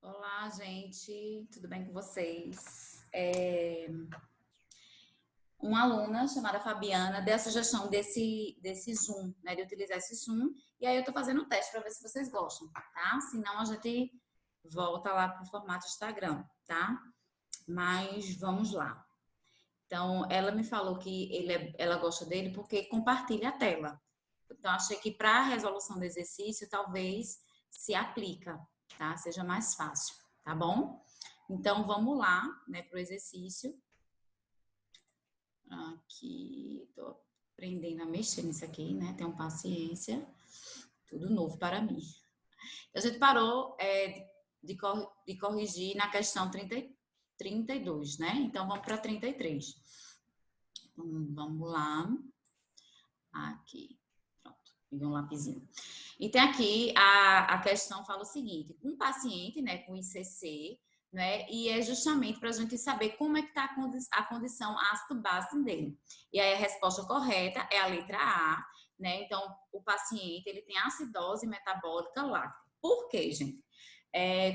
Olá, gente, tudo bem com vocês? Uma aluna chamada Fabiana deu a sugestão desse Zoom, né, de utilizar esse Zoom, e aí eu tô fazendo o teste para ver se vocês gostam, tá? Senão a gente volta lá pro formato Instagram, tá? Mas vamos lá. Então, ela me falou que ela gosta dele porque compartilha a tela. Então, achei que para a resolução do exercício, talvez se aplica, tá? Seja mais fácil, tá bom? Então, vamos lá, né, para o exercício. Aqui, tô aprendendo a mexer nisso aqui, né? Tenham paciência, tudo novo para mim. A gente parou de corrigir na questão 32, né? Então, vamos para 33. Então, vamos lá. Aqui, pronto, peguei um lapisinho. E tem aqui a questão fala o seguinte: um paciente, né, com ICC, né, e é justamente para a gente saber como é que está a condição ácido-base dele. E aí a resposta correta é a letra A, né? Então, o paciente ele tem acidose metabólica láctea. Por quê, gente?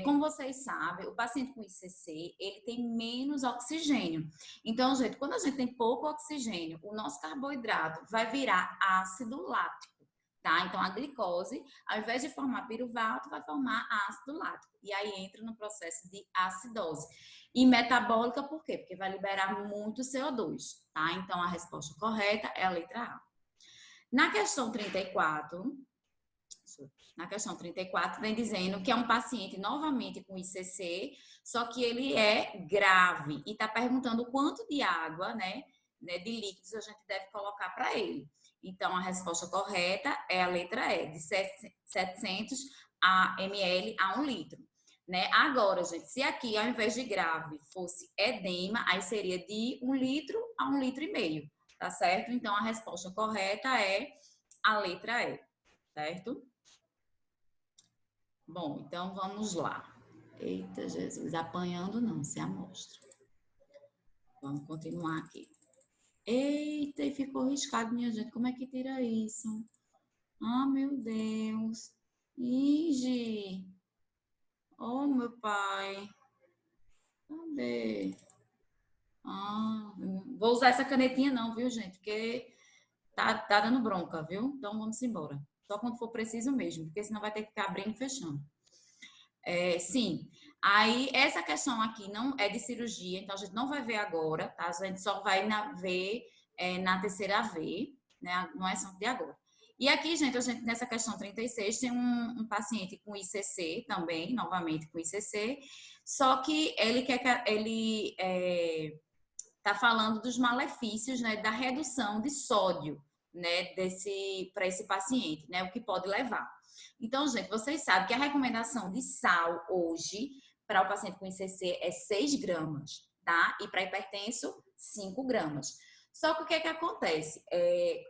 Como vocês sabem, o paciente com ICC, ele tem menos oxigênio. Então, gente, quando a gente tem pouco oxigênio, o nosso carboidrato vai virar ácido lático, tá? Então, a glicose, ao invés de formar piruvato, vai formar ácido lático. E aí entra no processo de acidose. E metabólica, por quê? Porque vai liberar muito CO2, tá? Então, a resposta correta é a letra A. Na questão 34, na questão 34, vem dizendo que é um paciente novamente com ICC, só que ele é grave e está perguntando quanto de água, né, de líquidos a gente deve colocar para ele. Então, a resposta correta é a letra E, de 700 ml a 1 litro. Né? Agora, gente, se aqui, ao invés de grave, fosse edema, aí seria de 1 litro a 1 litro e meio, tá certo? Então, a resposta correta é a letra E, certo? Bom, então vamos lá. Eita, Jesus, apanhando não, se amostra. Vamos continuar aqui. Eita, e ficou riscado, minha gente. Como é que tira isso? Ah, meu Deus. Ige. Oh, meu pai. Cadê? Ah, vou usar essa canetinha não, viu, gente? Porque tá dando bronca, viu? Então vamos embora. Só quando for preciso mesmo, porque senão vai ter que ficar abrindo e fechando. Sim, aí essa questão aqui não é de cirurgia, então a gente não vai ver agora, tá? A gente só vai ver na terceira V, né? Não é só de agora. E aqui, gente, nessa questão 36 tem um paciente com ICC também, novamente com ICC, só que ele tá falando dos malefícios, né, da redução de sódio, né, para esse paciente, né, o que pode levar. Então, gente, vocês sabem que a recomendação de sal hoje para o paciente com ICC é 6 gramas, tá? E para hipertenso, 5 gramas. Só que o que é que acontece?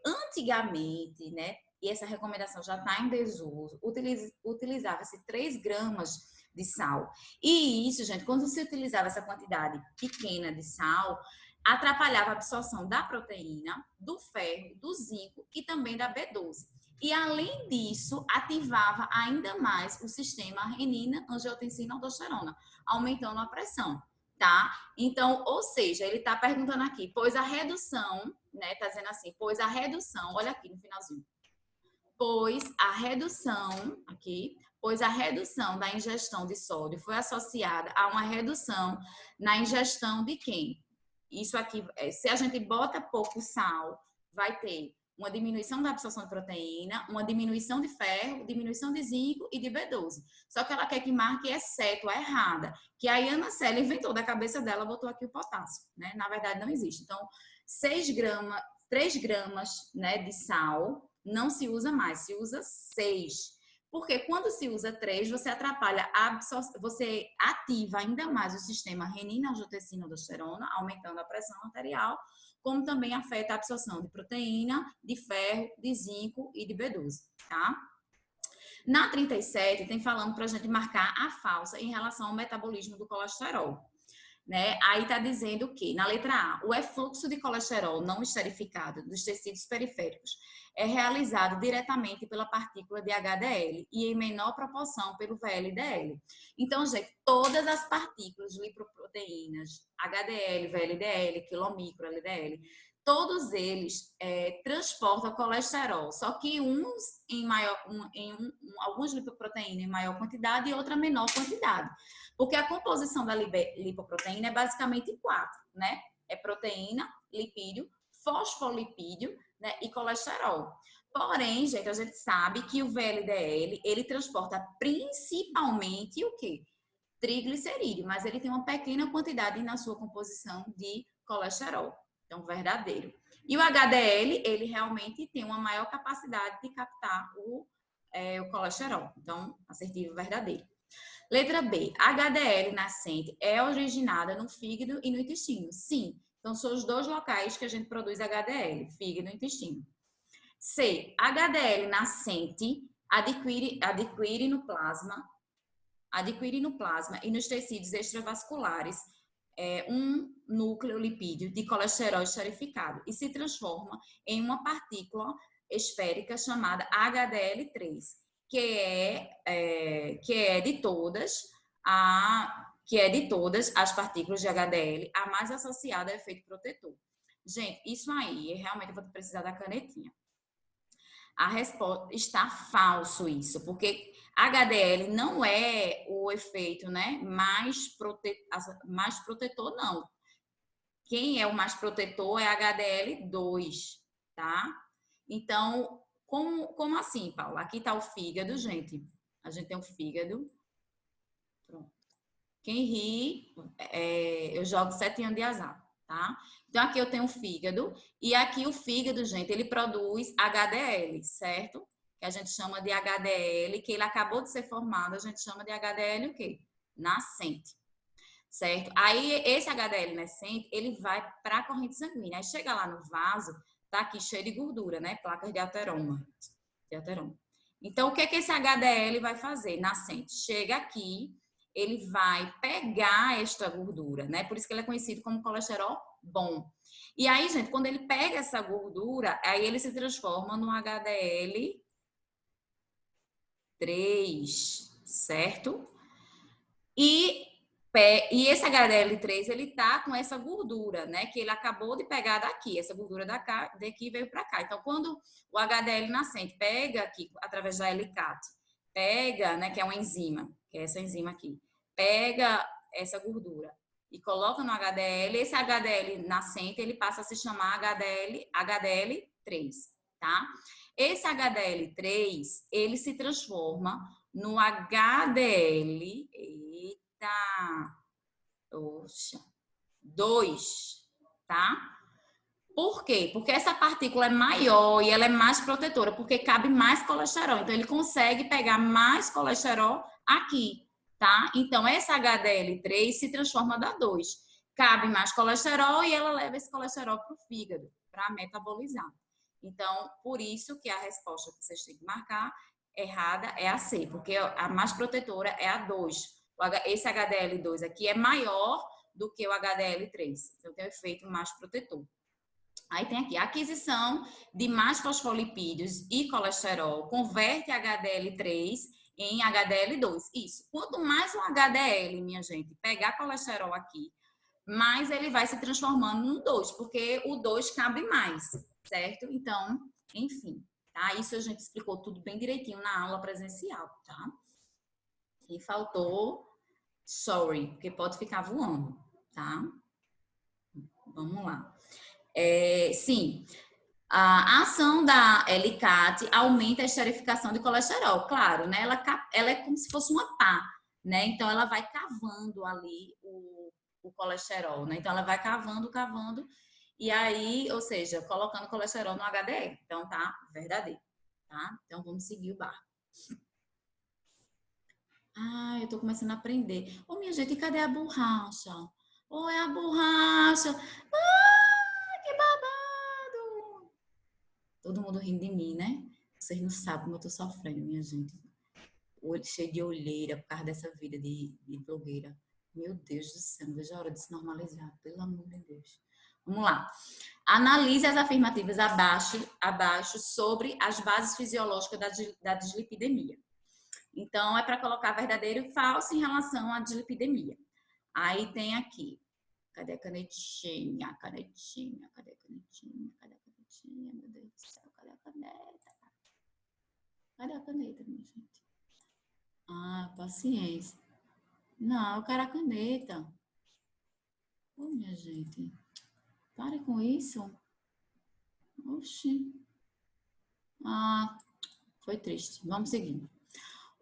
Antigamente, né, e essa recomendação já está em desuso, utilizava-se 3 gramas de sal. E isso, gente, quando se utilizava essa quantidade pequena de sal, atrapalhava a absorção da proteína, do ferro, do zinco e também da B12. E, além disso, ativava ainda mais o sistema renina, angiotensina, aldosterona, aumentando a pressão, tá? Então, ou seja, ele está perguntando aqui, pois a redução, né, tá dizendo assim, pois a redução, olha aqui no finalzinho, pois a redução da ingestão de sódio foi associada a uma redução na ingestão de quem? Isso aqui, se a gente bota pouco sal, vai ter uma diminuição da absorção de proteína, uma diminuição de ferro, diminuição de zinco e de B12. Só que ela quer que marque exceto a errada, que a Ana Célia inventou da cabeça dela, botou aqui o potássio, né? Na verdade não existe. Então, 6 gramas, 3 gramas, né, de sal, não se usa mais, se usa 6. Porque quando se usa 3, você atrapalha a absorção, você ativa ainda mais o sistema renina, angiotensina, aldosterona, aumentando a pressão arterial, como também afeta a absorção de proteína, de ferro, de zinco e de B12, tá? Na 37, tem falando para a gente marcar a falsa em relação ao metabolismo do colesterol. né? Aí está dizendo que, na letra A, o efluxo de colesterol não esterificado dos tecidos periféricos é realizado diretamente pela partícula de HDL e em menor proporção pelo VLDL. Então, gente, todas as partículas de lipoproteínas, HDL, VLDL, quilomicro, LDL, todos eles transportam colesterol, só que uns em maior, alguns lipoproteínas em maior quantidade e outra menor quantidade. Porque a composição da lipoproteína é basicamente 4, né? É proteína, lipídio, fosfolipídio, né? E colesterol. Porém, gente, a gente sabe que o VLDL, ele transporta principalmente o quê? Triglicerídeo, mas ele tem uma pequena quantidade na sua composição de colesterol. Então, verdadeiro. E o HDL, ele realmente tem uma maior capacidade de captar o colesterol. Então, assertivo, verdadeiro. Letra B. HDL nascente é originada no fígado e no intestino. Sim. Então, são os dois locais que a gente produz HDL, fígado e intestino. C. HDL nascente adquire no plasma e nos tecidos extravasculares um núcleo lipídio de colesterol esterificado e se transforma em uma partícula esférica chamada HDL3, que é de todas as partículas de HDL a mais associada ao efeito protetor. Gente, isso aí, realmente eu vou precisar da canetinha. A resposta está falso isso, porque HDL não é o efeito, né, mais protetor, não. Quem é o mais protetor é HDL2, tá? Então, como assim, Paula? Aqui está o fígado, gente. A gente tem o fígado. Pronto. Quem ri, eu jogo 7 anos de azar, tá? Então, aqui eu tenho o fígado. E aqui o fígado, gente, ele produz HDL, certo? Que a gente chama de HDL, que ele acabou de ser formado, a gente chama de HDL o quê? Nascente. Certo? Aí, esse HDL nascente, ele vai para a corrente sanguínea. Aí, chega lá no vaso, tá aqui cheio de gordura, né? Placas de ateroma. Então, o que esse HDL vai fazer? Nascente. Chega aqui, ele vai pegar esta gordura, né? Por isso que ele é conhecido como colesterol bom. E aí, gente, quando ele pega essa gordura, aí ele se transforma no HDL 3, certo? E esse HDL3, ele tá com essa gordura, né? Que ele acabou de pegar daqui. Essa gordura daqui veio para cá. Então, quando o HDL nascente pega aqui, através da helicase, pega, né? Que é uma enzima, que é essa enzima aqui, pega essa gordura e coloca no HDL, esse HDL nascente, ele passa a se chamar HDL3, tá? Esse HDL3, ele se transforma no HDL, oxa, 2, tá? Por quê? Porque essa partícula é maior e ela é mais protetora, porque cabe mais colesterol. Então, ele consegue pegar mais colesterol aqui, tá? Então, essa HDL3 se transforma da 2. Cabe mais colesterol e ela leva esse colesterol para o fígado, para metabolizar. Então, por isso que a resposta que vocês têm que marcar errada é a C, porque a mais protetora é a 2. Esse HDL2 aqui é maior do que o HDL3. Então, tem um efeito mais protetor. Aí tem aqui, a aquisição de mais fosfolipídios e colesterol converte HDL3 em HDL2. Isso. Quanto mais o HDL, minha gente, pegar colesterol aqui, mais ele vai se transformando no 2, porque o 2 cabe mais, certo? Então, enfim, tá? Isso a gente explicou tudo bem direitinho na aula presencial, tá? E faltou, sorry, porque pode ficar voando, tá? Vamos lá. Sim, a ação da helicase aumenta a esterificação de colesterol, claro, né? Ela é como se fosse uma pá, né? Então, ela vai cavando ali o colesterol, né? Então, ela vai cavando, e aí, ou seja, colocando colesterol no HDL. Então, tá verdadeiro, tá? Então, vamos seguir o barco. Eu tô começando a aprender. Ô, minha gente, cadê a borracha? É a borracha. Que babado! Todo mundo rindo de mim, né? Vocês não sabem como eu tô sofrendo, minha gente. O olho cheio de olheira por causa dessa vida de blogueira. Meu Deus do céu, não vejo a hora de se normalizar, pelo amor de Deus. Vamos lá. Analise as afirmativas abaixo sobre as bases fisiológicas da dislipidemia. Então, é para colocar verdadeiro e falso em relação à dislipidemia. Aí tem aqui. Cadê a canetinha? Canetinha, cadê a canetinha? Cadê a canetinha? Meu Deus do céu, cadê a caneta? Cadê a caneta, minha gente? Ah, paciência. Não, eu quero a caneta. Ô, minha gente, pare com isso. Oxi. Ah, foi triste. Vamos seguindo.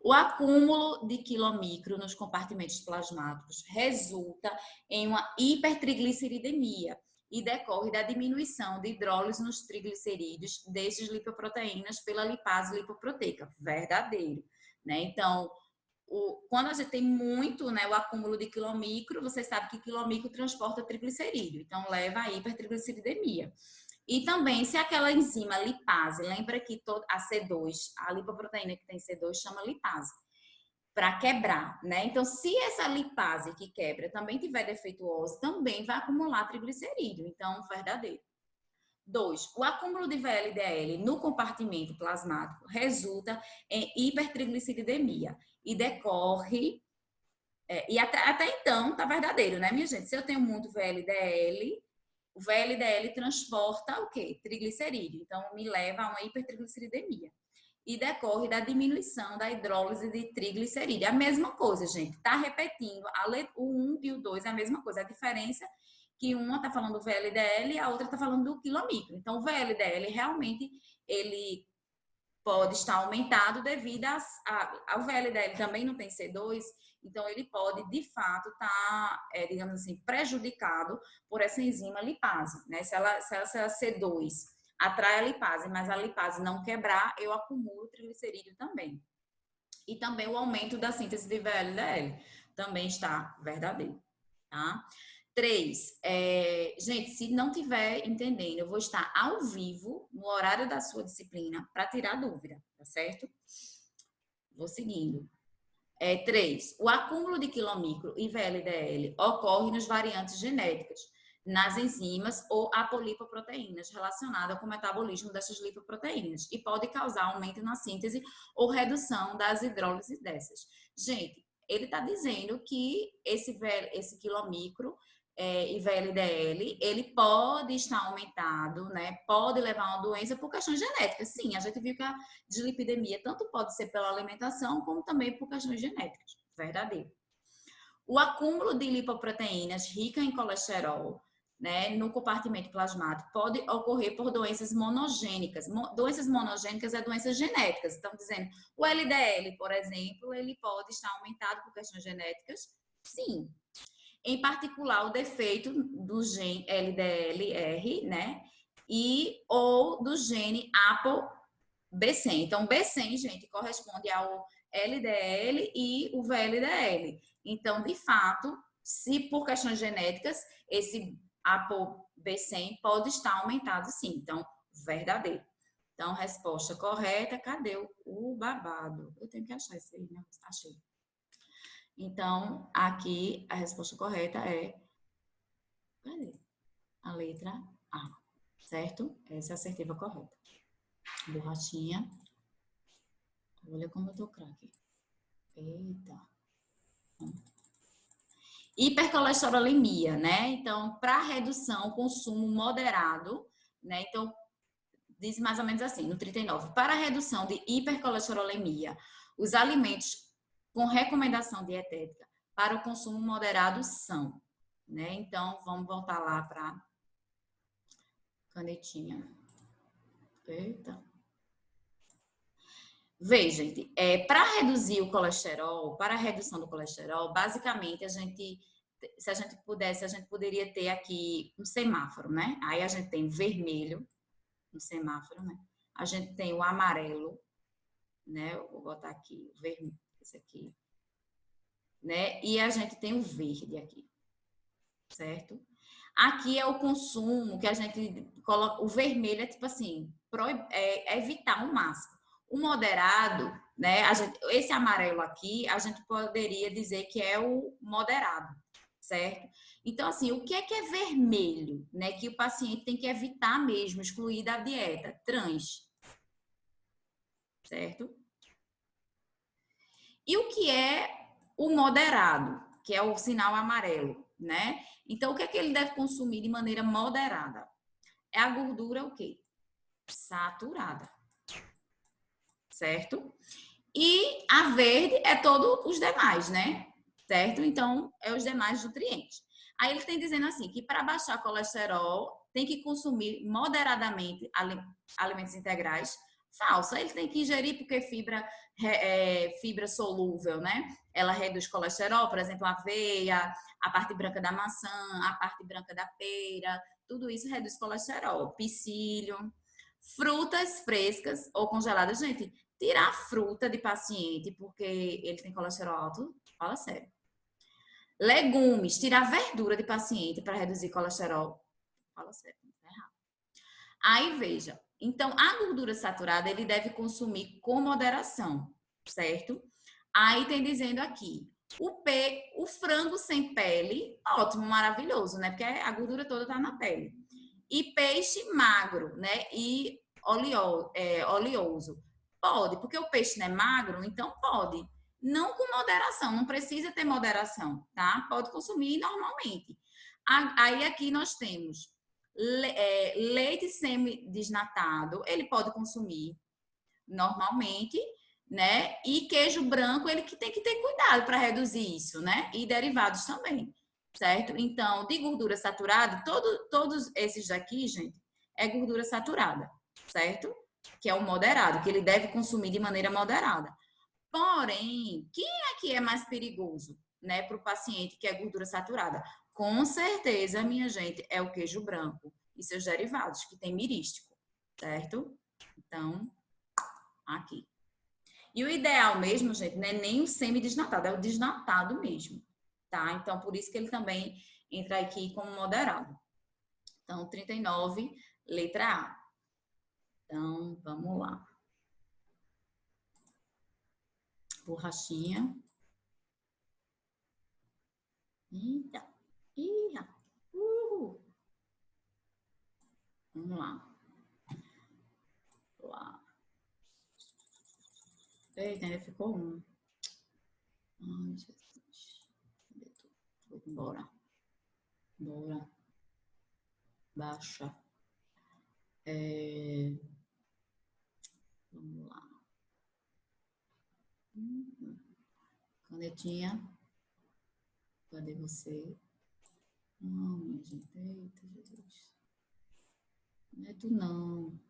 O acúmulo de quilomicro nos compartimentos plasmáticos resulta em uma hipertrigliceridemia e decorre da diminuição de hidrólise nos triglicerídeos desses lipoproteínas pela lipase lipoproteica. Verdadeiro, né? Então, quando a gente tem muito, né, o acúmulo de quilomicro, você sabe que quilomicro transporta triglicerídeo, então leva a hipertrigliceridemia. E também, se aquela enzima lipase, lembra que a C2, a lipoproteína que tem C2 chama lipase, para quebrar, né? Então, se essa lipase que quebra também tiver defeituosa, também vai acumular triglicerídeo. Então, verdadeiro. 2. O acúmulo de VLDL no compartimento plasmático resulta em hipertrigliceridemia e decorre... e até então, tá verdadeiro, né, minha gente? Se eu tenho muito VLDL... O VLDL transporta o quê? Triglicerídeo. Então, me leva a uma hipertrigliceridemia. E decorre da diminuição da hidrólise de triglicerídeo. A mesma coisa, gente. Está repetindo. O 1 e o 2 é a mesma coisa. A diferença é que uma está falando do VLDL e a outra está falando do quilomicro. Então, o VLDL realmente ele pode estar aumentado devido ao VLDL também não tem C2, então ele pode, de fato, estar, digamos assim, prejudicado por essa enzima lipase, né? Se ela C2 atrai a lipase, mas a lipase não quebrar, eu acumulo triglicerídeo também. E também o aumento da síntese de VLDL também está verdadeiro, tá? 3, gente, se não tiver entendendo, eu vou estar ao vivo, no horário da sua disciplina, para tirar dúvida, tá certo? Vou seguindo. 3, o acúmulo de quilomicro e VLDL ocorre nos variantes genéticas, nas enzimas ou apolipoproteínas relacionadas com o metabolismo dessas lipoproteínas e pode causar aumento na síntese ou redução das hidrólises dessas. Gente, ele está dizendo que esse quilomicro e VLDL, ele pode estar aumentado, né? Pode levar a uma doença por questões genéticas. Sim, a gente viu que a dislipidemia tanto pode ser pela alimentação, como também por questões genéticas. Verdadeiro. O acúmulo de lipoproteínas ricas em colesterol, né, no compartimento plasmático pode ocorrer por doenças monogênicas. Doenças monogênicas é doenças genéticas. Estão dizendo, o LDL, por exemplo, ele pode estar aumentado por questões genéticas? Sim. Em particular, o defeito do gene LDLR, né? Ou do gene ApoB100. Então, B100, gente, corresponde ao LDL e o VLDL. Então, de fato, se por questões genéticas, esse ApoB100 pode estar aumentado, sim. Então, verdadeiro. Então, resposta correta. Cadê o babado? Eu tenho que achar isso aí, né? Achei. Então, aqui a resposta correta é... Cadê? A letra A, certo? Essa é a assertiva correta. Borrachinha. Olha como eu tô craque. Eita. Hipercolesterolemia, né? Então, para redução, consumo moderado, né? Então, diz mais ou menos assim, no 39. Para a redução de hipercolesterolemia, os alimentos com recomendação dietética para o consumo moderado são, né? Então, vamos voltar lá para canetinha. Eita. Veja, gente, para reduzir o colesterol, para a redução do colesterol, basicamente se a gente pudesse, a gente poderia ter aqui um semáforo, né? Aí a gente tem vermelho, um semáforo, né? A gente tem o amarelo, né? Eu vou botar aqui o vermelho, esse aqui, né? E a gente tem o verde aqui, certo? Aqui é o consumo que a gente coloca. O vermelho é tipo assim, evitar o máximo. O moderado né? Esse amarelo aqui, a gente poderia dizer que é o moderado, certo? Então, assim, o que é vermelho, né? Que o paciente tem que evitar mesmo, excluir da dieta? Trans, certo? E o que é o moderado, que é o sinal amarelo, né? Então, o que é que ele deve consumir de maneira moderada? É a gordura o quê? Saturada, certo? E a verde é todos os demais, né? Certo? Então, é os demais nutrientes. Aí ele tem dizendo assim, que para baixar colesterol, tem que consumir moderadamente alimentos integrais. Falso. Ele tem que ingerir porque fibra solúvel, né? Ela reduz colesterol, por exemplo, a aveia, a parte branca da maçã, a parte branca da pera, tudo isso reduz colesterol. Psyllium, frutas frescas ou congeladas. Gente, tirar fruta de paciente porque ele tem colesterol alto, fala sério. Legumes, tirar verdura de paciente para reduzir colesterol, fala sério, tá errado. Aí veja, então a gordura saturada ele deve consumir com moderação, certo? Aí tem dizendo aqui, o frango sem pele, ótimo, maravilhoso, né? Porque a gordura toda tá na pele. E peixe magro, né? E oleoso. Pode, porque o peixe não é magro, então pode. Não com moderação, não precisa ter moderação, tá? Pode consumir normalmente. Aí aqui nós temos leite semi-desnatado, ele pode consumir normalmente, né? E queijo branco, ele que tem que ter cuidado para reduzir isso, né? E derivados também, certo? Então, de gordura saturada, todos esses daqui, gente, é gordura saturada, certo? Que é o moderado, que ele deve consumir de maneira moderada. Porém, quem é que é mais perigoso, né, para o paciente que é gordura saturada? Com certeza, minha gente, é o queijo branco e seus derivados, que tem mirístico, certo? Então, aqui. E o ideal mesmo, gente, não é nem o semi-desnatado, é o desnatado mesmo, tá? Então, por isso que ele também entra aqui como moderado. Então, 39, letra A. Então, vamos lá. Borrachinha. Eita. Ih, Vamos lá. Eita, ainda ficou um. Ai, Jesus. Foi embora. Bora. Baixa. Vamos lá. Canetinha. Cadê você? Não, minha gente. Eita, Jesus. Não é tu, não.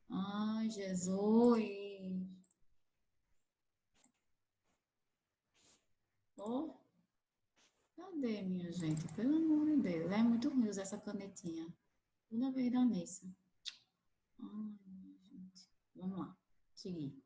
Ai, Jesus. Oh, cadê, minha gente? Pelo amor de Deus. É muito ruim usar essa canetinha. Toda vez da missa. Ai, minha gente. Vamos lá. Seguir.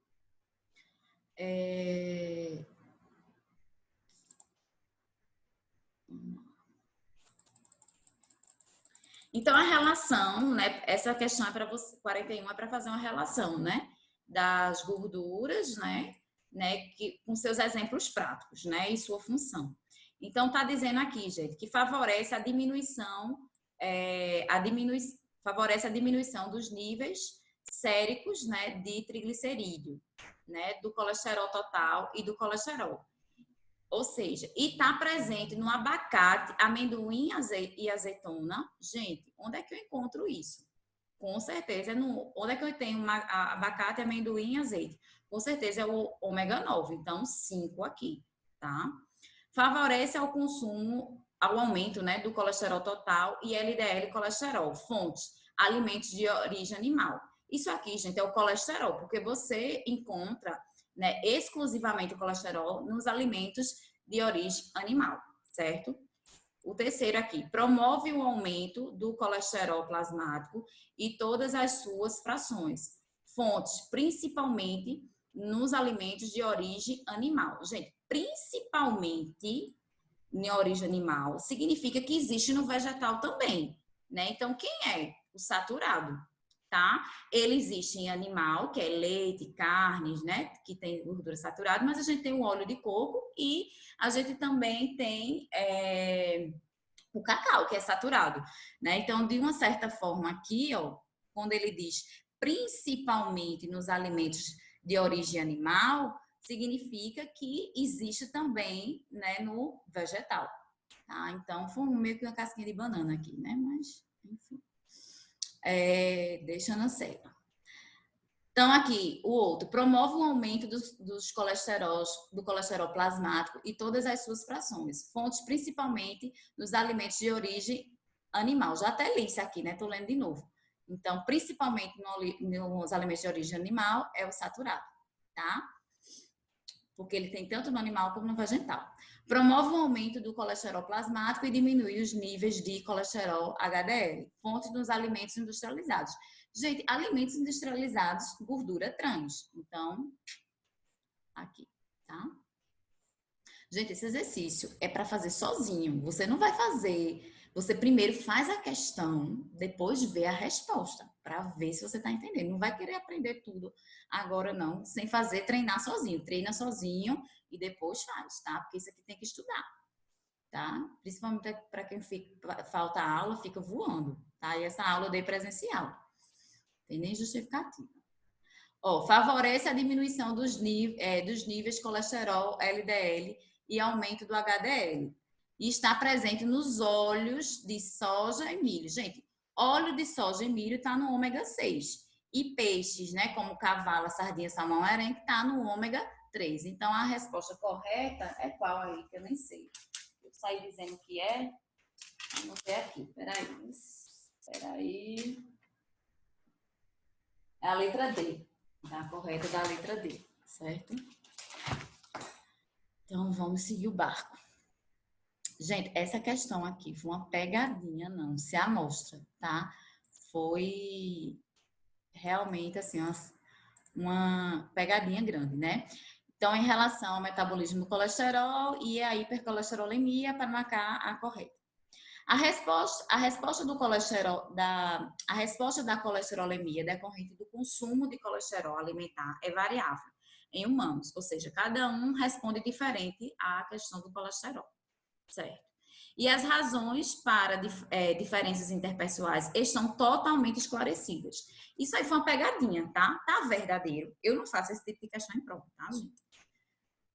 Então, a relação, né? Essa questão é para você, 41 é para fazer uma relação, né? Das gorduras, né? Com seus exemplos práticos, né? E sua função. Então, tá dizendo aqui, gente, que favorece a diminuição, favorece a diminuição dos níveis séricos, né? De triglicerídeo, né? Do colesterol total e do colesterol. Ou seja, e está presente no abacate, amendoim e azeitona. Gente, onde é que eu encontro isso? Com certeza, onde é que eu tenho abacate, amendoim e azeite? Com certeza é o ômega 9, então 5 aqui, tá? Favorece ao consumo, ao aumento, né, do colesterol total e LDL colesterol. Fontes, alimentos de origem animal. Isso aqui, gente, é o colesterol, porque você encontra, né, exclusivamente o colesterol nos alimentos de origem animal, certo? O terceiro aqui, promove o aumento do colesterol plasmático e todas as suas frações. Fontes, principalmente nos alimentos de origem animal. Gente, principalmente em origem animal, significa que existe no vegetal também, né? Então, quem é? O saturado, tá? Ele existe em animal, que é leite, carnes, né? Que tem gordura saturada, mas a gente tem o óleo de coco e a gente também tem o cacau, que é saturado, né? Então, de uma certa forma aqui, ó, quando ele diz principalmente nos alimentos de origem animal, significa que existe também, né, no vegetal, tá? Então, foi meio que uma casquinha de banana aqui, né? Mas, enfim. Deixa na seca. Então, aqui, o outro, promove o aumento dos colesteróis, do colesterol plasmático e todas as suas frações, fontes principalmente nos alimentos de origem animal. Já até li isso aqui, né? Tô lendo de novo. Então, principalmente nos alimentos de origem animal, é o saturado, tá? Porque ele tem tanto no animal como no vegetal. Promove o aumento do colesterol plasmático e diminui os níveis de colesterol HDL, fonte dos alimentos industrializados. Gente, alimentos industrializados, gordura trans. Então, aqui, tá? Gente, esse exercício é para fazer sozinho. Você não vai fazer. Você primeiro faz a questão, depois vê a resposta, para ver se você está entendendo. Não vai querer aprender tudo agora, não, sem fazer, treinar sozinho. Treina sozinho e depois faz, tá? Porque isso aqui tem que estudar, tá? Principalmente para quem falta aula, fica voando, tá? E essa aula eu dei presencial. Tem nem justificativa. Ó, favorece a diminuição dos níveis de colesterol LDL e aumento do HDL. E está presente nos óleos de soja e milho. Gente, óleo de soja e milho está no ômega 6. E peixes, né, como cavala, sardinha, salmão, arenque, está no ômega 3. Então, a resposta correta é qual aí? Que eu nem sei. Eu saí dizendo que é. Vamos ver aqui. Peraí. É a letra D. Tá correta da letra D, certo? Então, vamos seguir o barco. Gente, essa questão aqui foi uma pegadinha, não se amostra, tá? Foi realmente, assim, uma pegadinha grande, né? Então, em relação ao metabolismo do colesterol e a hipercolesterolemia, para marcar a correta. A resposta do colesterol, a resposta da colesterolemia decorrente do consumo de colesterol alimentar é variável em humanos, ou seja, cada um responde diferente à questão do colesterol, certo? E as razões para diferenças interpessoais estão totalmente esclarecidas. Isso aí foi uma pegadinha, tá? Tá verdadeiro. Eu não faço esse tipo de questão em prova, tá, gente?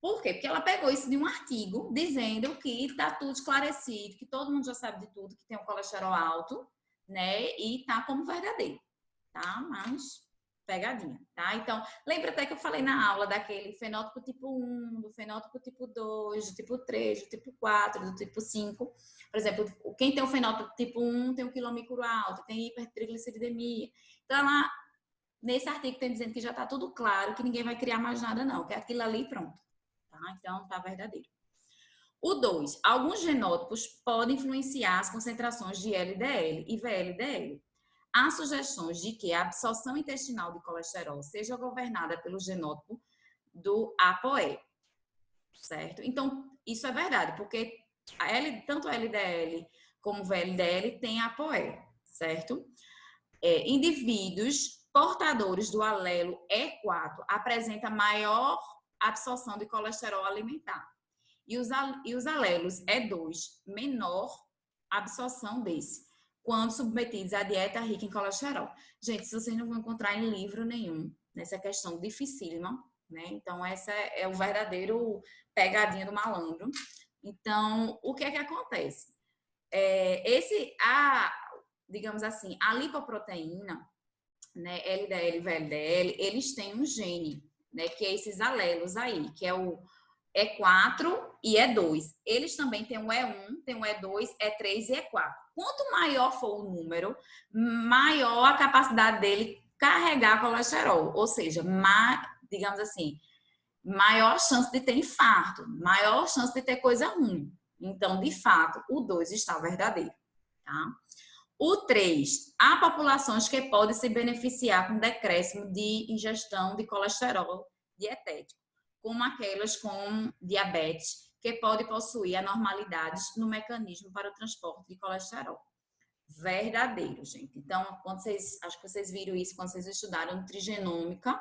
Por quê? Porque ela pegou isso de um artigo dizendo que está tudo esclarecido, que todo mundo já sabe de tudo, que tem um colesterol alto, né? E tá como verdadeiro, tá? Mas pegadinha, tá? Então, lembra até que eu falei na aula daquele fenótipo tipo 1, do fenótipo tipo 2, do tipo 3, do tipo 4, do tipo 5. Por exemplo, quem tem o fenótipo tipo 1 tem o quilômetro alto, tem hipertrigliceridemia. Então, lá, nesse artigo tem dizendo que já tá tudo claro, que ninguém vai criar mais nada não, que é aquilo ali pronto. Tá? Então, tá verdadeiro. O 2. Alguns genótipos podem influenciar as concentrações de LDL e VLDL. Há sugestões de que a absorção intestinal de colesterol seja governada pelo genótipo do ApoE, certo? Então, isso é verdade, porque tanto a LDL como o VLDL tem ApoE, certo? Indivíduos portadores do alelo E4 apresentam maior absorção de colesterol alimentar. E os alelos E2, menor absorção desse, quando submetidos à dieta rica em colesterol. Gente, se vocês não vão encontrar em livro nenhum, nessa questão dificílima, né? Então, essa é o verdadeiro pegadinha do malandro. Então, o que é que acontece? Digamos assim, a lipoproteína, né, LDL e VLDL, eles têm um gene, né, que é esses alelos aí, que é o E4 e E2. Eles também têm o E1, tem o E2, E3 e E4. Quanto maior for o número, maior a capacidade dele carregar colesterol, ou seja, digamos assim, maior chance de ter infarto, maior chance de ter coisa ruim. Então, de fato, o 2 está verdadeiro, tá? O 3, há populações que podem se beneficiar com decréscimo de ingestão de colesterol dietético, como aquelas com diabetes, que podem possuir anormalidades no mecanismo para o transporte de colesterol. verdadeiro, gente. Então, acho que vocês viram isso quando vocês estudaram nutrigenômica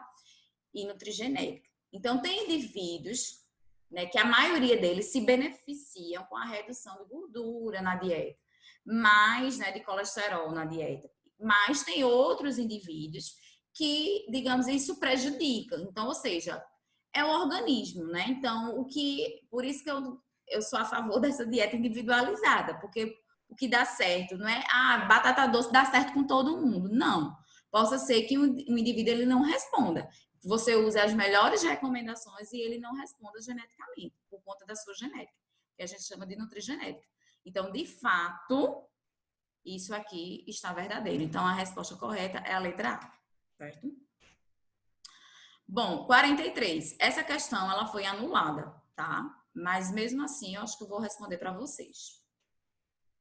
e nutrigenética. Então, tem indivíduos, né, que a maioria deles se beneficiam com a redução de gordura na dieta, mais, né, de colesterol na dieta. Mas tem outros indivíduos que, digamos, isso prejudica. Então, ou seja, é o organismo, né? Então, por isso que eu sou a favor dessa dieta individualizada, porque o que dá certo não é, batata doce dá certo com todo mundo. Não. Possa ser que um indivíduo ele não responda. Você usa as melhores recomendações e ele não responda geneticamente, por conta da sua genética, que a gente chama de nutrigenética. Então, de fato, isso aqui está verdadeiro. Então, a resposta correta é a letra A, certo? Bom, 43. Essa questão, ela foi anulada, tá? Mas, mesmo assim, eu acho que eu vou responder para vocês.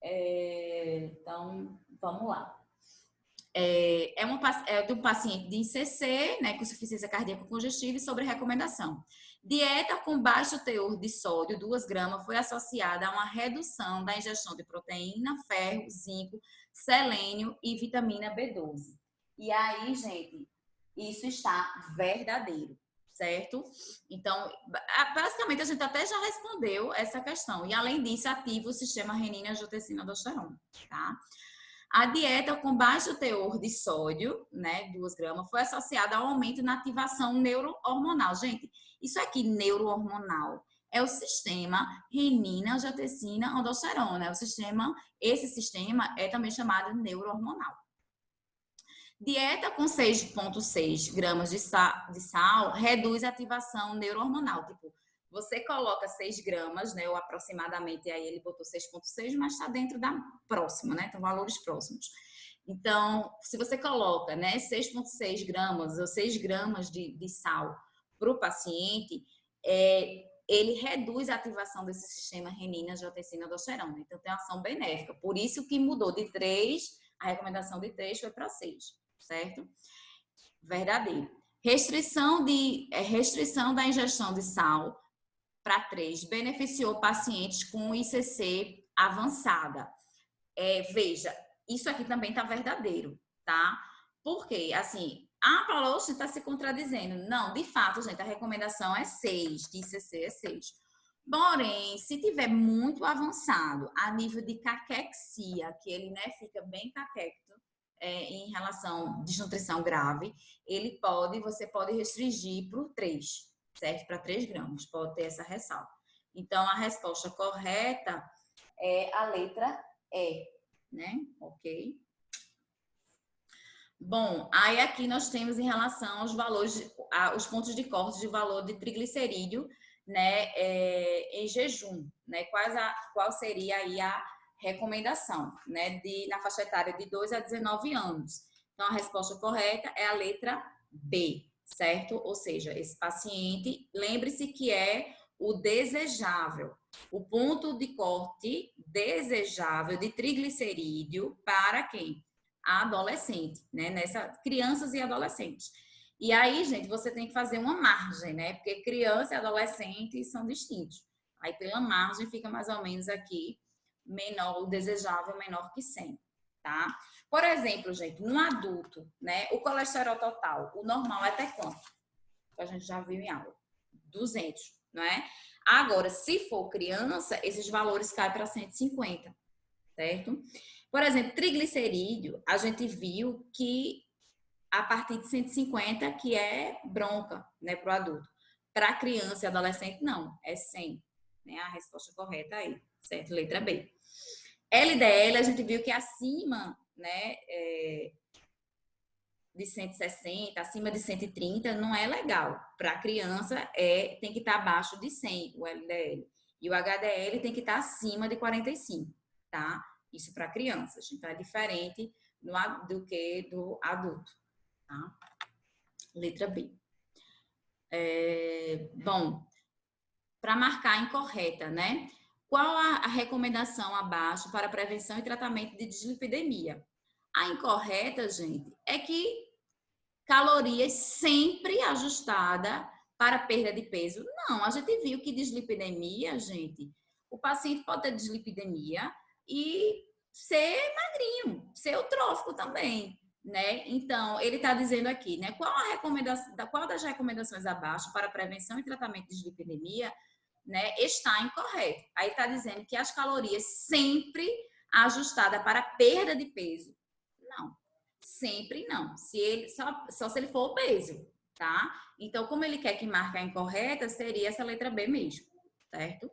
Então, vamos lá. É de um paciente de ICC, né, com insuficiência cardíaca congestiva e sobre recomendação. Dieta com baixo teor de sódio, 2 gramas, foi associada a uma redução da ingestão de proteína, ferro, zinco, selênio e vitamina B12. E aí, gente, isso está verdadeiro, certo? Então, basicamente, a gente até já respondeu essa questão. E, além disso, ativa o sistema renina, angiotensina, aldosterona, tá? A dieta com baixo teor de sódio, né, 2 gramas, foi associada ao aumento na ativação neurohormonal. Gente, isso aqui, neurohormonal, é o sistema renina, angiotensina, aldosterona. Esse sistema é também chamado neurohormonal. Dieta com 6,6 gramas de sal reduz a ativação neurohormonal. Tipo, você coloca 6 gramas, né, ou aproximadamente, aí ele botou 6,6, mas está dentro da próxima, né? Então, valores próximos. Então, se você coloca, né, 6,6 gramas ou 6 gramas de sal para o paciente, ele reduz a ativação desse sistema renina, angiotensina, aldosterona. Então, tem uma ação benéfica. Por isso que mudou de 3, a recomendação de 3 foi para 6, certo? Verdadeiro. Restrição da ingestão de sal para 3 beneficiou pacientes com ICC avançada. Veja, isso aqui também está verdadeiro, tá? Porque, assim, Paula, você está se contradizendo. Não, de fato, gente, a recomendação é 6, de ICC é 6. Porém, se tiver muito avançado a nível de caquexia, que ele, né, fica bem caquecto em relação à desnutrição grave, você pode restringir por 3. Certo? Para 3 gramas, pode ter essa ressalva. Então, a resposta correta é a letra E, né? Ok? Bom, aí aqui nós temos em relação aos valores, os pontos de corte de valor de triglicerídeo, né, em jejum, né? Qual seria aí a recomendação, né, na faixa etária de 2 a 19 anos. Então, a resposta correta é a letra B. Certo? Ou seja, esse paciente, lembre-se que é o desejável, o ponto de corte desejável de triglicerídeo para quem? A adolescente, né? Crianças e adolescentes. E aí, gente, você tem que fazer uma margem, né? Porque criança e adolescente são distintos. Aí, pela margem, fica mais ou menos aqui menor, o desejável menor que 100, tá? Por exemplo, gente, no adulto, né, o colesterol total, o normal é até quanto? A gente já viu em aula. 200, não é? Agora, se for criança, esses valores caem para 150, certo? Por exemplo, triglicerídeo, a gente viu que a partir de 150, que é bronca, né, para o adulto. Para criança e adolescente, não, é 100. Né? A resposta correta aí, certo? Letra B. LDL, a gente viu que acima, né, de 160, acima de 130, não é legal. Para criança, tem que estar abaixo de 100 o LDL. E o HDL tem que estar acima de 45, tá? Isso para crianças. Então, é diferente do que do adulto, tá? Letra B. Bom, para marcar incorreta, né? Qual a recomendação abaixo para prevenção e tratamento de dislipidemia? A incorreta, gente, é que calorias sempre ajustada para perda de peso. Não, a gente viu que dislipidemia, gente, o paciente pode ter dislipidemia e ser magrinho, ser eutrófico também, né? Então, ele está dizendo aqui, né? Qual das recomendações abaixo para prevenção e tratamento de dislipidemia, né, está incorreto? Aí está dizendo que as calorias sempre ajustadas para perda de peso. Não, sempre não. Só se ele for obeso, tá? Então, como ele quer que marque a incorreta, seria essa letra B mesmo, certo?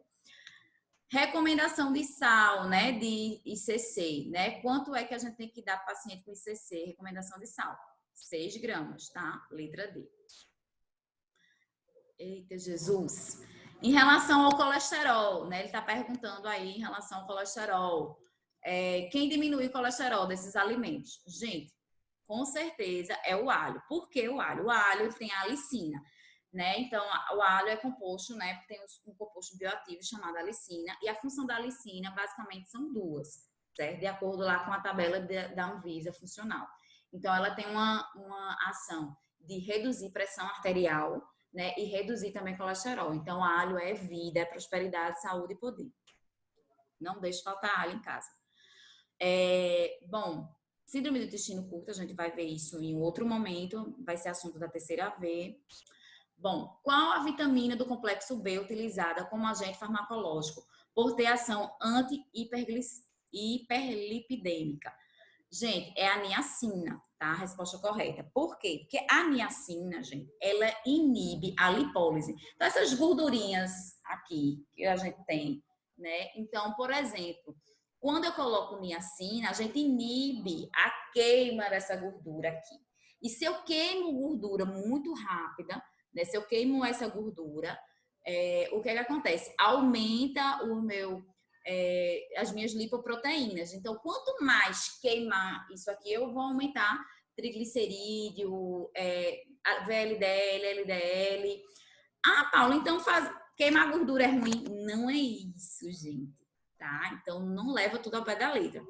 Recomendação de sal, né, de ICC, né? Quanto é que a gente tem que dar para paciente com ICC? Recomendação de sal, 6 gramas, tá? Letra D. Eita, Jesus. Em relação ao colesterol, né? Ele está perguntando aí em relação ao colesterol. Quem diminui o colesterol desses alimentos? Gente, com certeza é o alho. Por que o alho? O alho tem a alicina, né? Então, o alho é composto, né? Tem um composto bioativo chamado alicina, e a função da alicina, basicamente, são duas, certo? De acordo lá com a tabela da Anvisa funcional. Então, ela tem uma ação de reduzir pressão arterial, né? E reduzir também colesterol. Então, alho é vida, é prosperidade, saúde e poder. Não deixe faltar alho em casa. Bom, síndrome do intestino curto, a gente vai ver isso em outro momento, vai ser assunto da terceira V. Bom, qual a vitamina do complexo B utilizada como agente farmacológico por ter ação anti-hiperlipidêmica? Gente, é a niacina, tá? A resposta correta. Por quê? Porque a niacina, gente, ela inibe a lipólise. Então, essas gordurinhas aqui que a gente tem, né? Então, por exemplo, quando eu coloco niacina, a gente inibe a queima dessa gordura aqui. E se eu queimo gordura muito rápida, né? Se eu queimo essa gordura, o que é que acontece? Aumenta as minhas lipoproteínas. Então, quanto mais queimar isso aqui, eu vou aumentar triglicerídeo, VLDL, LDL. Ah, Paulo, então queimar gordura é ruim? Não é isso, gente, tá? Então, não leva tudo ao pé da letra.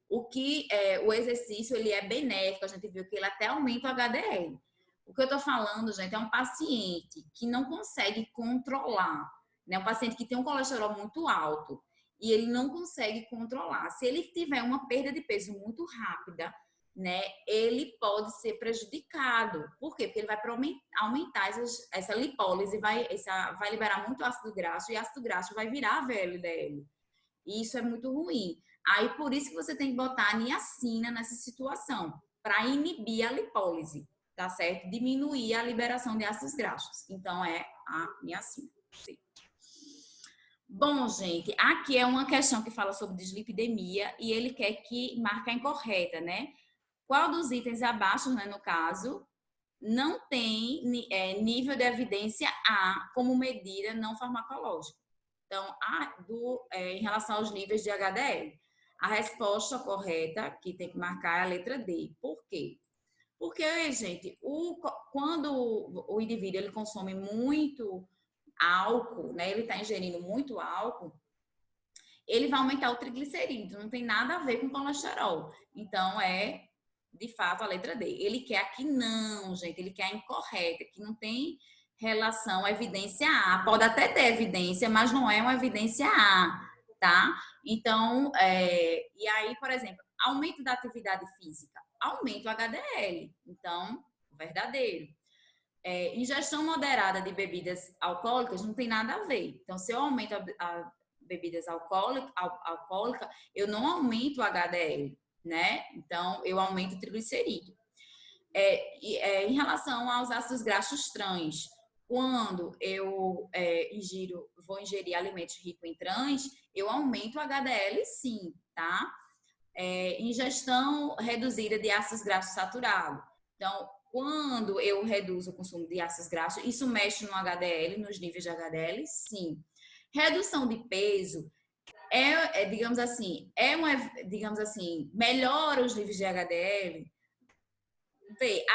O exercício, ele é benéfico, a gente viu que ele até aumenta o HDL. O que eu tô falando, gente, é um paciente que não consegue controlar, né? Um paciente que tem um colesterol muito alto e ele não consegue controlar. Se ele tiver uma perda de peso muito rápida, né, ele pode ser prejudicado. Por quê? Porque ele vai aumentar essa lipólise, vai liberar muito ácido graxo, e ácido graxo vai virar VLDL. E isso é muito ruim. Aí, por isso que você tem que botar a niacina nessa situação, para inibir a lipólise, tá certo? Diminuir a liberação de ácidos graxos. Então, é a niacina. Sim. Bom, gente, aqui é uma questão que fala sobre dislipidemia e ele quer que marque a incorreta, né? Qual dos itens abaixo, né, no caso, não tem nível de evidência A como medida não farmacológica? Então, em relação aos níveis de HDL, a resposta correta que tem que marcar é a letra D. Por quê? Porque, gente, quando o indivíduo ele consome muito álcool, né? Ele está ingerindo muito álcool, ele vai aumentar o triglicerídeo, não tem nada a ver com colesterol. Então, de fato, a letra D. Ele quer aqui não, gente, ele quer a incorreta, que não tem relação à evidência A. Pode até ter evidência, mas não é uma evidência A, tá? Então, e aí, por exemplo, aumento da atividade física, aumenta o HDL. Então, verdadeiro. Ingestão moderada de bebidas alcoólicas não tem nada a ver. Então, se eu aumento a bebidas alcoólicas, eu não aumento o HDL, né? Então, eu aumento o triglicerídeo. Em relação aos ácidos graxos trans, quando eu vou ingerir alimentos ricos em trans, eu aumento o HDL sim, tá? Ingestão reduzida de ácidos graxos saturados. Então, quando eu reduzo o consumo de ácidos graxos, isso mexe no HDL, nos níveis de HDL? Sim. Redução de peso digamos assim, melhora os níveis de HDL?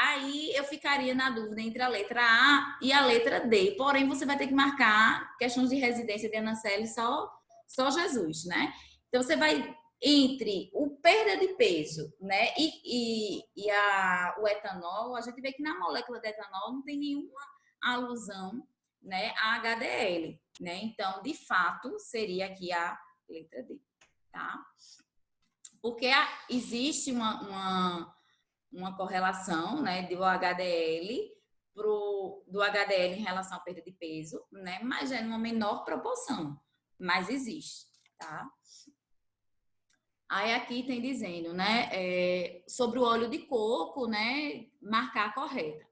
Aí eu ficaria na dúvida entre a letra A e a letra D. Porém, você vai ter que marcar questões de residência de Anaceli só Jesus, né? Então, você vai entre o perda de peso, né, e o etanol, a gente vê que na molécula de etanol não tem nenhuma alusão, né, a HDL, né? Então, de fato, seria aqui a letra D, tá? Porque existe uma correlação, né, do HDL do HDL em relação à perda de peso, né, mas é numa menor proporção, mas existe, tá? Aí aqui tem dizendo, né, sobre o óleo de coco, né, marcar correta.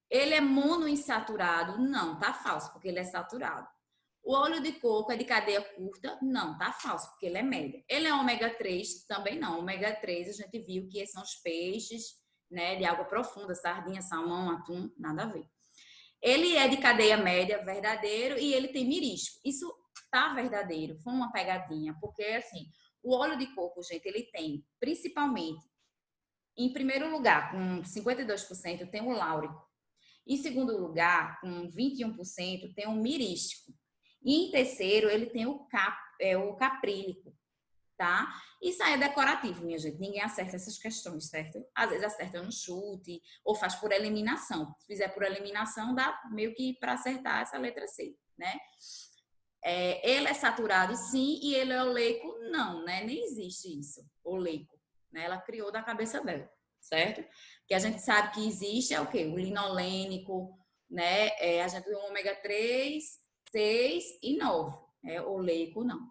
Ele é monoinsaturado? Não, tá falso, porque ele é saturado. O óleo de coco é de cadeia curta? Não, tá falso, porque ele é média. Ele é ômega 3? Também não. Ômega 3 a gente viu que são os peixes, né, de água profunda, sardinha, salmão, atum, nada a ver. Ele é de cadeia média, verdadeiro, e ele tem mirístico. Isso tá verdadeiro, foi uma pegadinha, porque assim, o óleo de coco, gente, ele tem principalmente, em primeiro lugar, com 52%, tem o láurico. Em segundo lugar, com 21%, tem o mirístico. E em terceiro, ele tem o caprílico, tá? Isso aí é decorativo, minha gente. Ninguém acerta essas questões, certo? Às vezes acerta no chute ou faz por eliminação. Se fizer por eliminação, dá meio que para acertar essa letra C, né? Ele é saturado, sim, e ele é oleico? Não, né? Nem existe isso, oleico. Né? Ela criou da cabeça dela, certo? Que a gente sabe que existe é o quê? O linolênico, né? A gente tem o ômega 3, 6 e 9. Oleico, não.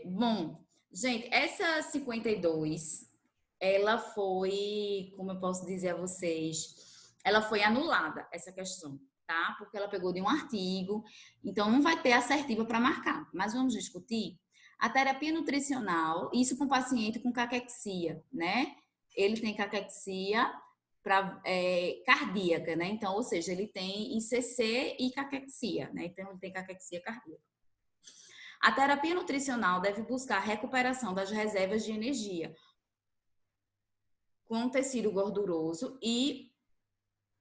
Bom, gente, essa 52, ela foi, como eu posso dizer a vocês, ela foi anulada, essa questão, tá? Porque ela pegou de um artigo, então não vai ter assertiva para marcar. Mas vamos discutir a terapia nutricional, isso com paciente com caquexia, né? Ele tem caquexia cardíaca, né? Então, ou seja, ele tem ICC e caquexia, né? Então, ele tem caquexia cardíaca. A terapia nutricional deve buscar a recuperação das reservas de energia com tecido gorduroso e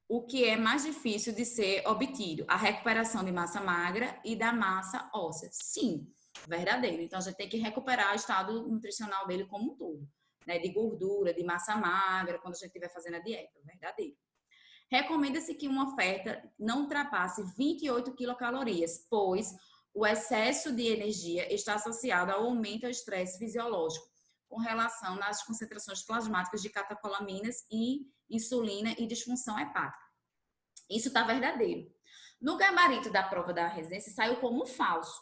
o que é mais difícil de ser obtido, a recuperação de massa magra e da massa óssea. Sim, verdadeiro. Então, a gente tem que recuperar o estado nutricional dele como um todo, né? De gordura, de massa magra, quando a gente estiver fazendo a dieta, verdadeiro. Recomenda-se que uma oferta não ultrapasse 28 quilocalorias, pois o excesso de energia está associado ao aumento do estresse fisiológico, com relação nas concentrações plasmáticas de catecolaminas e insulina e disfunção hepática. Isso está verdadeiro. No gabarito da prova da residência saiu como falso,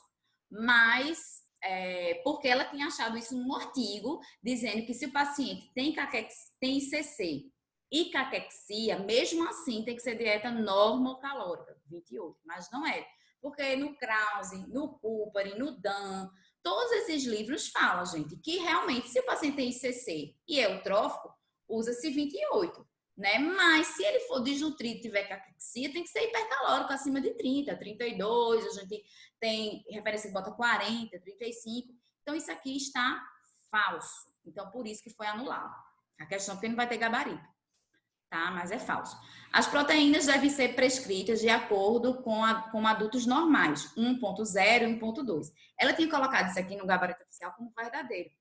mas porque ela tinha achado isso num artigo dizendo que se o paciente tem ICC e caquexia, mesmo assim tem que ser dieta normocalórica, 28, mas não é. Porque no Krause, no Kupari, no Dan, todos esses livros falam, gente, que realmente se o paciente tem ICC e é eutrófico, usa-se 28, né? Mas se ele for desnutrido e tiver caquexia, tem que ser hipercalórico, acima de 30, 32, a gente tem referência que bota 40, 35. Então, isso aqui está falso. Então, por isso que foi anulado. A questão é que não vai ter gabarito, tá? Mas é falso. As proteínas devem ser prescritas de acordo com adultos normais, 1.0 e 1.2. Ela tinha colocado isso aqui no gabarito oficial como verdadeiro,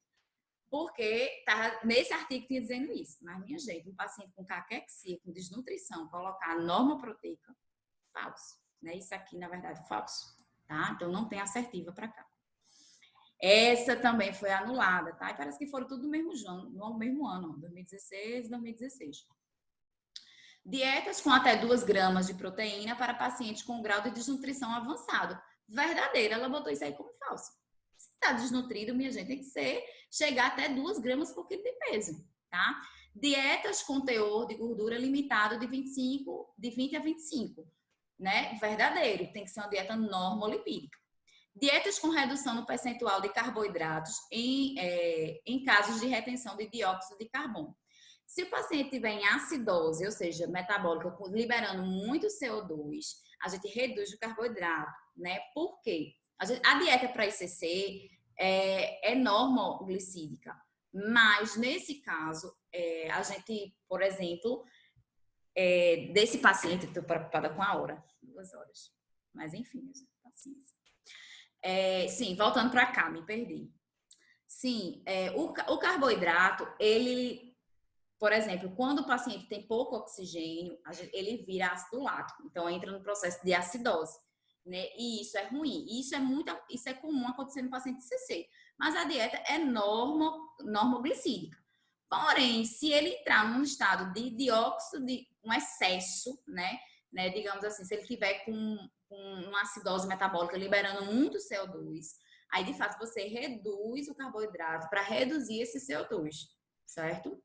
porque tá, nesse artigo tinha dizendo isso. Mas, minha gente, um paciente com caquexia, com desnutrição, colocar a norma proteica, falso. Né? Isso aqui, na verdade, falso. Tá? Então, não tem assertiva para cá. Essa também foi anulada, tá? E parece que foram tudo no mesmo ano, 2016 e 2016. Dietas com até 2 gramas de proteína para pacientes com grau de desnutrição avançado. Verdadeira, ela botou isso aí como falso. Se está desnutrido, minha gente, tem que chegar até 2 gramas por quilo de peso, tá? Dietas com teor de gordura limitado de 20 a 25, né? Verdadeiro, tem que ser uma dieta normolipídica. Dietas com redução no percentual de carboidratos em casos de retenção de dióxido de carbono. Se o paciente tiver em acidose, ou seja, metabólica, liberando muito CO2, a gente reduz o carboidrato, né? Por quê? A dieta para ICC é normoglicídica, mas nesse caso, a gente, por exemplo, desse paciente, estou preocupada com a hora, 2 horas, mas enfim, paciência. Sim, voltando para cá, me perdi. Sim, o carboidrato, ele, por exemplo, quando o paciente tem pouco oxigênio, ele vira ácido lático, então entra no processo de acidose. né? E isso é ruim. E isso é comum acontecer no paciente de CC. Mas a dieta é normoglicídica. Porém, se ele entrar num estado de dióxido de um excesso, né? Digamos assim, se ele tiver com uma acidose metabólica liberando muito CO2, aí de fato você reduz o carboidrato para reduzir esse CO2, certo?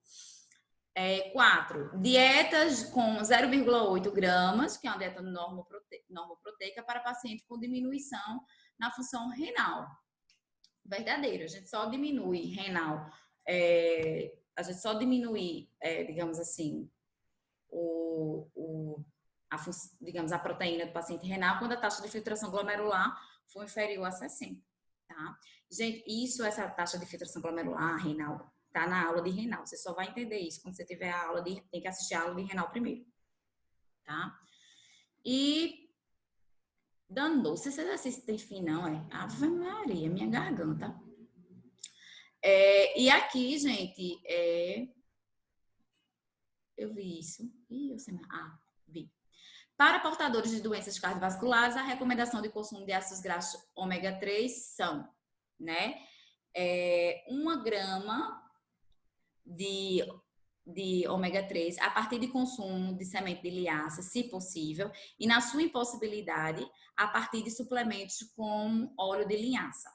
4. Dietas com 0,8 gramas, que é uma dieta normoproteica para paciente com diminuição na função renal. Verdadeiro, a gente só diminui renal, a gente só diminui, digamos assim, digamos, a proteína do paciente renal quando a taxa de filtração glomerular for inferior a 60, tá? Gente, essa taxa de filtração glomerular renal tá na aula de renal. Você só vai entender isso quando você tiver a aula tem que assistir a aula de renal primeiro, tá? E danou, se vocês assistem fim, não, Ave Maria, minha garganta. E aqui, gente, eu vi isso. Vi. Para portadores de doenças cardiovasculares, a recomendação de consumo de ácidos graxos ômega 3 são, né? 1 grama de ômega 3 a partir de consumo de semente de linhaça, se possível, e na sua impossibilidade, a partir de suplementos com óleo de linhaça.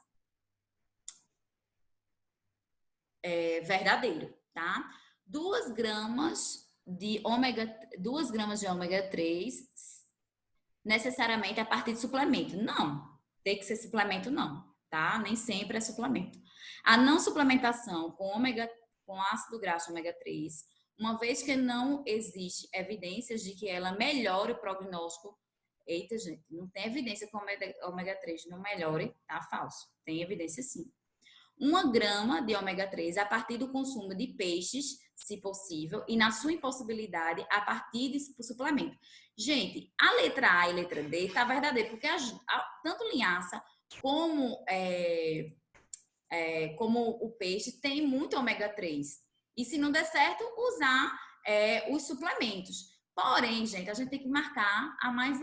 Verdadeiro, tá? 2 gramas de ômega 3 necessariamente a partir de suplemento. Não, tem que ser suplemento não, tá? Nem sempre é suplemento. A não suplementação com ácido graxo ômega 3, uma vez que não existe evidências de que ela melhore o prognóstico. Eita, gente, não tem evidência que o ômega 3 não melhore, tá? Falso. Tem evidência sim. 1 grama de ômega 3 a partir do consumo de peixes, se possível, e na sua impossibilidade, a partir de suplemento. Gente, a letra A e a letra D tá verdadeiro, porque tanto linhaça como o peixe tem muito ômega 3. E se não der certo, usar os suplementos. Porém, gente, a gente tem que marcar a mais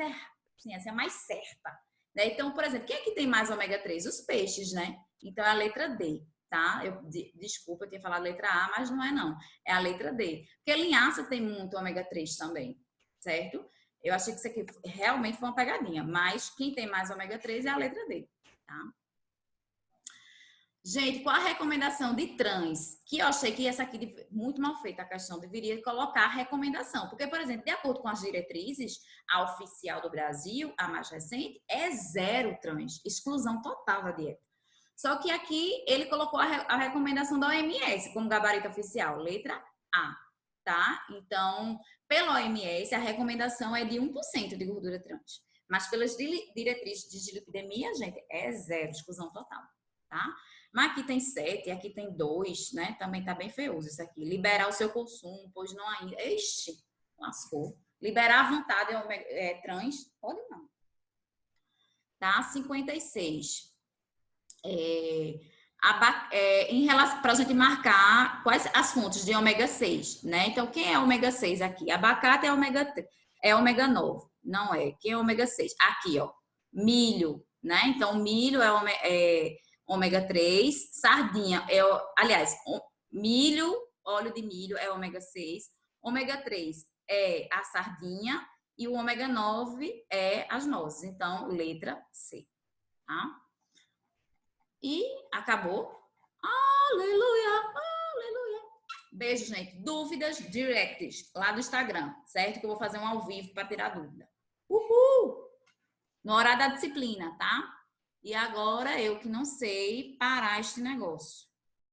certa. Né? Então, por exemplo, quem é que tem mais ômega 3? Os peixes, né? Então, é a letra D, tá? Desculpa, eu tinha falado letra A, mas não é não. É a letra D. Porque a linhaça tem muito ômega 3 também, certo? Eu achei que isso aqui realmente foi uma pegadinha, mas quem tem mais ômega 3 é a letra D, tá? Gente, qual a recomendação de trans? Que eu achei que essa aqui, muito mal feita a questão, deveria colocar a recomendação. Porque, por exemplo, de acordo com as diretrizes, a oficial do Brasil, a mais recente, é 0 trans, exclusão total da dieta. Só que aqui ele colocou a recomendação da OMS como gabarito oficial, letra A, tá? Então, pela OMS, a recomendação é de 1% de gordura trans. Mas pelas diretrizes de dislipidemia, gente, é 0, exclusão total, tá? Mas aqui tem 7, aqui tem 2, né? Também tá bem feioso isso aqui. Liberar o seu consumo, pois não ainda... Ixi, lascou. Liberar à vontade trans? Pode não. Tá? 56. Em relação, para a gente marcar quais as fontes de ômega 6, né? Então, quem é ômega 6 aqui? Abacate é ômega 9, não é? Quem é ômega 6? Aqui, ó, milho, né? Então, milho é ômega 3, sardinha milho, óleo de milho é ômega 6, ômega 3 é a sardinha e o ômega 9 é as nozes. Então, letra C, tá? E acabou. Aleluia, aleluia. Beijo, gente. Dúvidas, directs lá do Instagram, certo? Que eu vou fazer um ao vivo para tirar dúvida. Uhul! No horário da disciplina, tá? E agora eu que não sei parar este negócio.